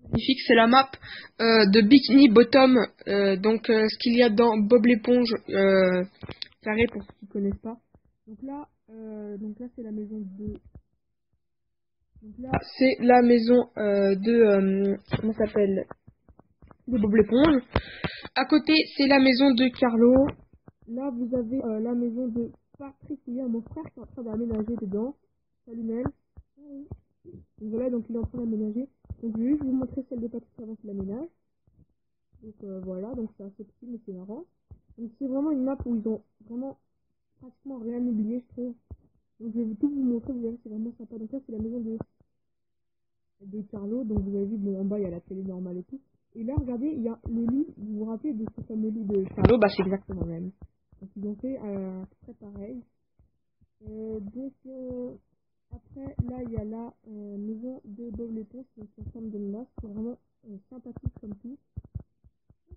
Magnifique, c'est la map de Bikini Bottom, donc ce qu'il y a dans Bob l'éponge carré pour ceux qui connaissent pas. Donc là c'est la maison de. Donc là c'est la maison de comment ça s'appelle, de Bob l'éponge. À côté c'est la maison de Carlo. Là vous avez la maison de Patrick, il y a mon frère qui est en train d'aménager dedans. Salut Mel. Donc voilà, donc il est en train d'aménager. Donc je vais juste vous montrer celle de Patrick avant qu'il aménage. Donc voilà, donc c'est assez petit mais c'est marrant. Donc c'est vraiment une map où ils ont vraiment pratiquement rien oublié, je trouve. Donc je vais tout vous montrer, vous verrez, c'est vraiment sympa. Donc là c'est la maison de Carlo, donc vous avez vu, bon en bas il y a la télé normale et tout. Et là regardez, il y a le lit, vous vous rappelez de ce fameux lit de Carlo, bah c'est exactement le même. Donc ils ont fait à peu près pareil. Après là il y a la maison de Bob l'éponge, donc sa femme de menace, c'est vraiment sympathique comme tout.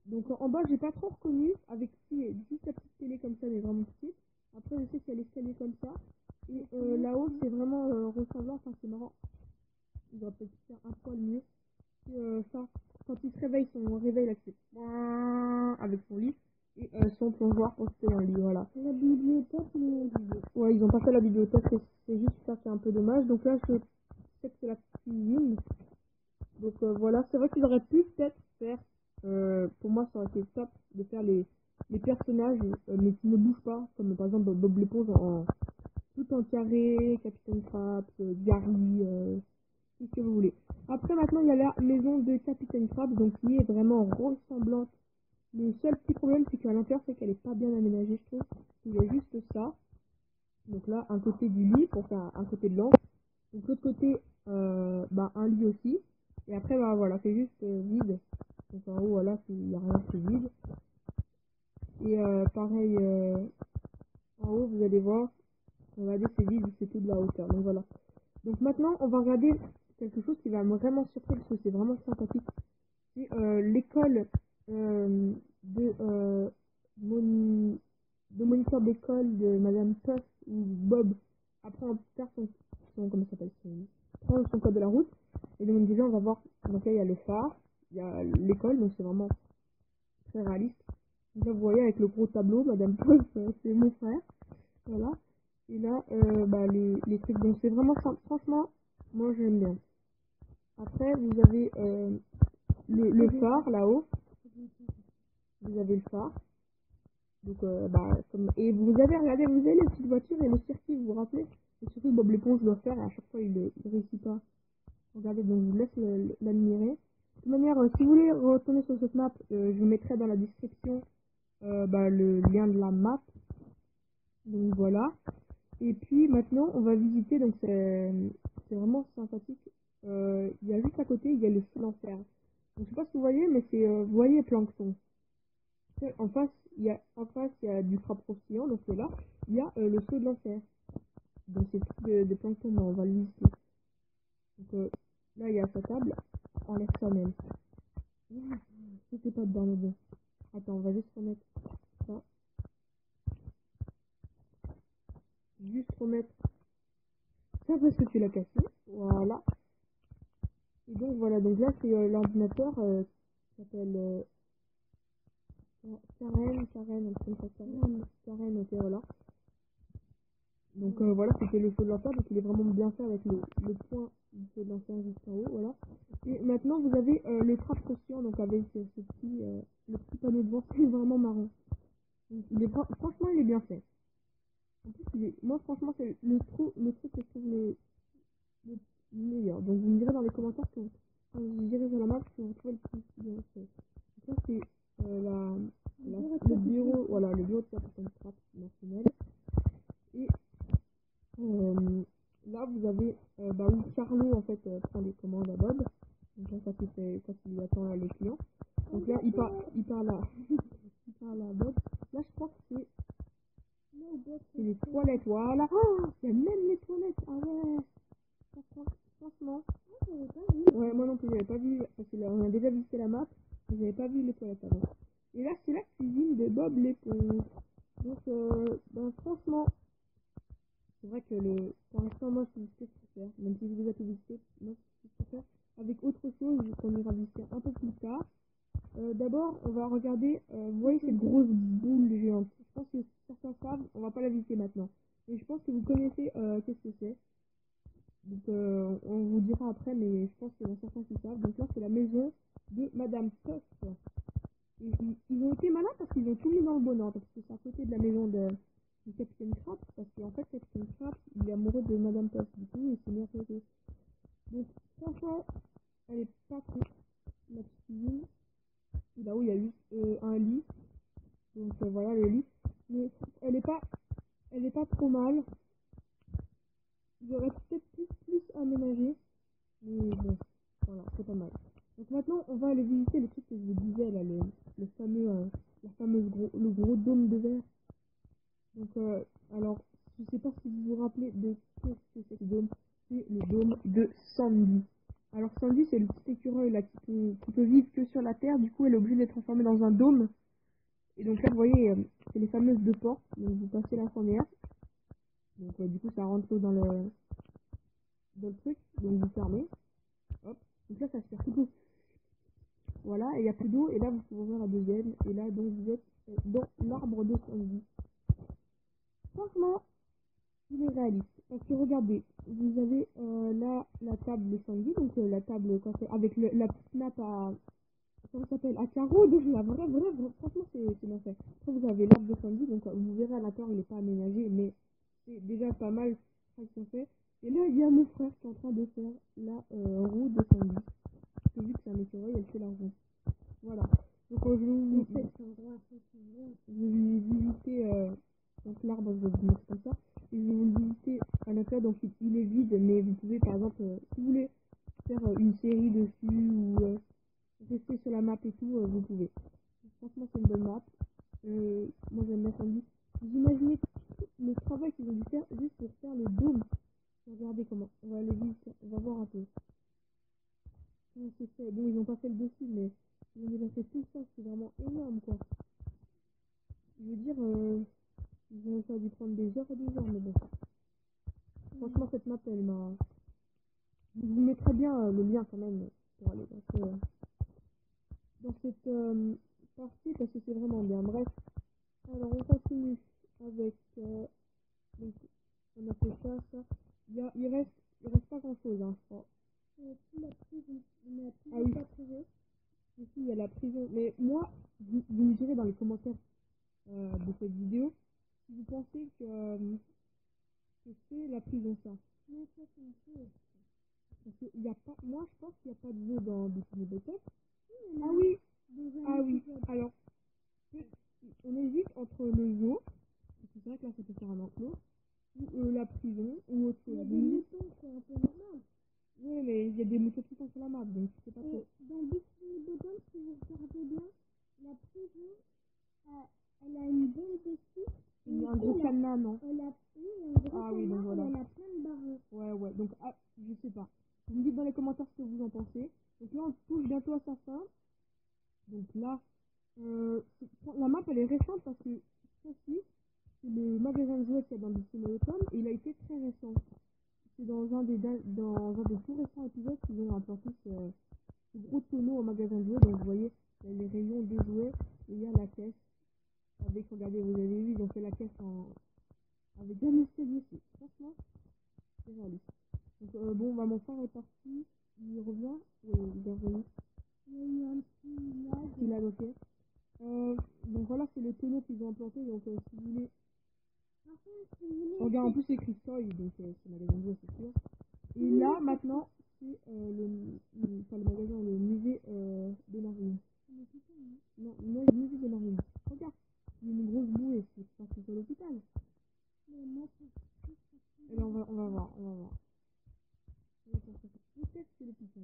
Donc en bas j'ai pas trop reconnu, avec juste la petite télé comme ça mais vraiment petite. Après je sais qu'il y a l'escalier comme ça. Et là-haut c'est vraiment ressemblant, enfin c'est marrant. Il va peut-être faire un poil mieux. Et ça, quand il se réveille, son réveil là c'est avec son lit. Et son plongeoir pour se faire dans le lit, voilà. La bibliothèque, ouais, ils ont pas fait la bibliothèque, c'est juste ça qui est un peu dommage. Donc là je sais que c'est la cuisine. Donc voilà, c'est vrai qu'ils auraient pu peut-être faire, pour moi ça aurait été top de faire les personnages mais qui ne bougent pas, comme par exemple Bob l'éponge tout en carré, Capitaine Crabbe, Gary, tout ce que vous voulez. Après maintenant il y a la maison de Capitaine Crabbe, donc qui est vraiment ressemblante. Le seul petit problème c'est qu'à l'intérieur c'est qu'elle est pas bien aménagée, je trouve. Il y a juste ça. Donc là un côté du lit pour faire un côté de l'anse. Donc l'autre côté un lit aussi. Et après bah voilà, c'est juste vide. Donc en haut voilà, il n'y a rien, c'est vide. Et pareil en haut vous allez voir, regardez c'est vide, c'est tout de la hauteur. Donc voilà. Donc maintenant on va regarder quelque chose qui va vraiment surprendre parce que c'est vraiment sympathique. C'est l'école de de moniteur d'école de Madame Puff où Bob apprend à faire comment ça s'appelle, prend son code de la route. Et donc déjà on va voir, donc là il y a le phare, il y a l'école, donc c'est vraiment très réaliste. Là vous voyez avec le gros tableau, Madame Puff, c'est mon frère, voilà. Et là les trucs, donc c'est vraiment simple. Franchement moi j'aime bien. Après vous avez le phare là-haut, vous avez le phare. Donc, et vous avez regardé, vous avez les petites voitures et le circuit, vous vous rappelez? Le circuit que Bob l'éponge doit faire et à chaque fois il réussit pas. Regardez, donc je vous laisse l'admirer. De toute manière, si vous voulez retourner sur cette map, je vous mettrai dans la description le lien de la map. Donc voilà. Et puis maintenant, on va visiter, donc c'est vraiment sympathique. Il y a juste à côté, il y a le feu d'enfer. Donc je sais pas si vous voyez, mais c'est, vous voyez Plankton. En face, il y a du crabe croustillant, donc là, il y a le saut de l'enfer. Donc c'est tout de plancton, mais on va le visiter. Donc là, il y a sa table, enlève ça même. Je sais pas dedans, mais bon. Attends, on va juste remettre ça. Juste remettre ça parce que tu l'as cassé. Voilà. Et donc voilà, donc là, c'est l'ordinateur qui s'appelle Karen, ok, voilà. Donc voilà, c'était le feu de l'enfer, donc il est vraiment bien fait avec le point du feu de l'enfer juste en haut, voilà. Et maintenant vous avez le trappe conscient, donc avec le petit panneau devant, c'est vraiment marrant. Donc, franchement il est bien fait. En plus moi franchement c'est le truc que je trouve le meilleur. Donc vous me direz dans les commentaires quand vous direz sur la map que vous trouvez le plus bien fait. Donc là c'est le bureau, voilà, le bureau de Capitaine Crabbe national. Et là, vous avez où Carlo en fait prend les commandes à Bob. Donc là, quand il attend les clients. Donc là, il parle à, il parle à Bob. Là, je crois que c'est les toilettes, voilà. Oh, il y a même les toilettes, ah ouais. Franchement. Ouais, moi non plus, j'avais pas vu, parce qu'on a déjà visité la map, mais j'avais pas vu les toilettes avant. Et là, c'est la cuisine de Bob l'éponge. Donc, ben, franchement, c'est vrai que pour l'instant, moi, c'est ce que je préfère. Même si j'ai déjà tout visité, moi, c'est ce que je préfère. Avec autre chose qu'on ira visiter un peu plus tard. D'abord, on va regarder, vous voyez cette grosse boule géante. Je pense que certains savent, on va pas la visiter maintenant. Mais je pense que vous connaissez qu'est-ce que c'est. Donc, on vous dira après, mais je pense qu'il y en a certains qui savent. Donc là, c'est la maison de Madame Puff. Ils ont été malins parce qu'ils ont tout mis dans le bon ordre. Parce que c'est à côté de la maison du Capitaine Crabbe. Parce qu'en fait, Capitaine Crabbe, il est amoureux de Madame Puff. Du coup, il s'est mis à côté. Donc, franchement, elle est pas trop, la petite cuisine. Là-haut, il y a juste un lit. Donc, voilà le lit. Mais elle est pas trop mal. J'aurais peut-être plus aménagé. Mais bon, voilà, c'est pas mal. Donc maintenant, on va aller visiter le truc que je vous disais, là, le fameux, le gros dôme de verre. Donc, alors, je sais pas si vous vous rappelez de qu'est-ce que c'est que ce dôme. C'est le dôme de Sandy. Alors, Sandy, c'est le petit écureuil, là, qui peut vivre que sur la Terre. Du coup, elle est obligée d'être transformée dans un dôme. Et donc là, vous voyez, c'est les fameuses deux portes. Donc, vous passez la première. Donc, du coup, ça rentre dans le truc. Donc, vous fermez. Hop. Donc là, ça se fait tout. Voilà, et il n'y a plus d'eau, et là vous pouvez ouvrir la deuxième, et là donc vous êtes dans l'arbre de Sandy. Franchement, il est réaliste. Parce que regardez, vous avez là la table de Sandy, donc la table quand avec la petite nappe à. Comment ça s'appelle? À carreaux, donc la franchement c'est bien fait. Après vous avez l'arbre de Sandy, donc vous verrez à l'intérieur il n'est pas aménagé, mais c'est déjà pas mal ce fait. Et là il y a mon frère qui est en train de faire la roue de Sandy. Parce que vu que c'est un écureuil, elle fait la roue. Voilà. Donc je vais visiter donc l'arbre, je vais vous mettre comme ça. Et je vais vous le visiter à l'intérieur, donc il est vide, mais vous pouvez par exemple, si vous voulez faire une série dessus ou rester sur la map et tout, vous pouvez. Franchement, c'est une bonne map. Moi j'aime bien Sandy. Vous imaginez le travail qu'ils ont dû faire juste pour faire le dôme. Regardez comment. On va aller visiter, on va voir un peu. Comment c'est fait. Bon, ils n'ont pas fait le dessus, mais ils ont déjà fait tout ça, c'est vraiment énorme quoi. Je veux dire, ça a dû prendre des heures et des heures, mais bon. Franchement, cette map, elle m'a. Je vous mettrai bien le lien quand même pour aller dans cette partie parce que c'est vraiment bien. Bref, alors on continue avec. Donc, on a fait ça. Il reste pas grand chose, hein, je crois. La prison. On a toujours pas trouvé. Ici, il y a la prison. Mais moi, vous me direz dans les commentaires de cette vidéo si vous pensez que c'est la prison, ça. Non, ça, c'est un peu. Parce que il y a pas, moi, je pense qu'il n'y a pas de zoo dans Bikini Bottom. Ah oui, ah oui. Alors, on hésite entre le zoo, parce que c'est vrai que là, ça peut faire un enclos, ou la prison, ou autre chose. Il y a des moutons, c'est un peu normal. Oui, mais il y a des moutons tout le temps sur la map, donc je sais pas trop. Dans Bikini Bottom, si vous regardez bien, la prison, elle a une bombe dessus. Il y a un gros cadenas, non? Ah oui, donc voilà. Elle a plein de barreaux. Ouais, ouais, donc je sais pas. Vous me dites dans les commentaires ce que vous en pensez. Donc là, on touche bientôt à sa fin. Donc là, la map, elle est récente parce que ceci, c'est le magasin de jouets qu'il y a dans le film Automne et il a été très récent. C'est dans un des tout récents épisodes qu'ils ont implanté ce gros tonneau au magasin de jouets. Donc vous voyez, il y a les rayons des jouets et il y a la caisse. Avec, regardez, vous avez vu, ils ont fait la caisse avec un escalier. Franchement, c'est réaliste. Donc bon, bah, mon frère est parti, il revient, il est revenu. Il y a eu un petit lag. Il a bloqué. Donc voilà, c'est le tonneau qu'ils ont implanté, donc si vous voulez. Regarde, en plus c'est écrit Soy, donc c'est magasin de jouets, c'est sûr. Et là, maintenant, c'est pas le magasin, le musée des marines. Non, non, le musée des marines. Regarde, il y a une grosse bouée, c'est pas que c'est l'hôpital. Et là, on va voir, on va voir. Peut-être que c'est l'hôpital.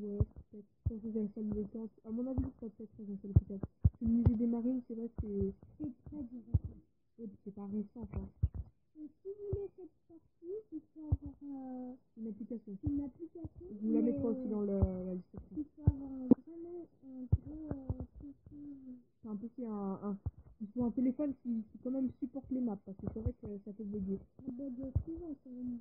Ouais, peut-être. Quand vous avez ça le temps, à mon avis, ça peut être très à l'hôpital. Le musée des marines, c'est vrai que C'est très récent. c'est pas récent, quoi. Et si vous voulez cette partie, il faut avoir Une application. une application. Je vous la mettrai aussi dans la description. Il faut avoir vraiment un gros PC. C'est un PC, il faut un téléphone qui quand même supporte les maps, parce que c'est vrai que ça peut bugger. Un bug de souvent, c'est vraiment.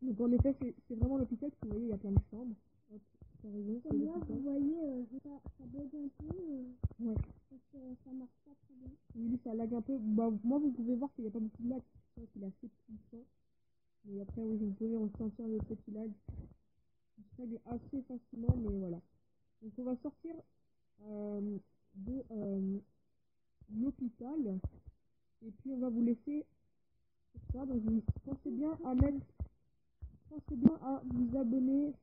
Donc en effet, c'est vraiment l'hôpital, parce que vous voyez, il y a plein de chambres. Hop, t'as raison, c'est Comme là, l'hôpital. vous voyez, ça bug un peu. Ouais. Parce que ça marche pas très bien. Oui, ça lag un peu. Bah, moi, vous pouvez voir qu'il n'y a pas beaucoup de lag. Je pense qu'il est assez puissant. Mais après, oui, vous pouvez ressentir le petit lag. Il se règle assez facilement, mais voilà. Donc on va sortir de l'hôpital. Et puis on va vous laisser pour ça. Donc vous pensez bien à vous abonner,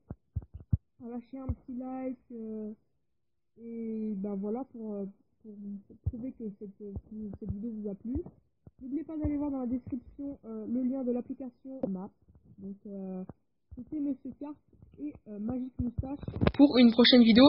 à lâcher un petit like. Et ben voilà pour prouver que cette vidéo vous a plu. N'oubliez pas d'aller voir dans la description le lien de l'application Map. Donc c'était Monsieur Carte et Magique Moustache pour une prochaine vidéo.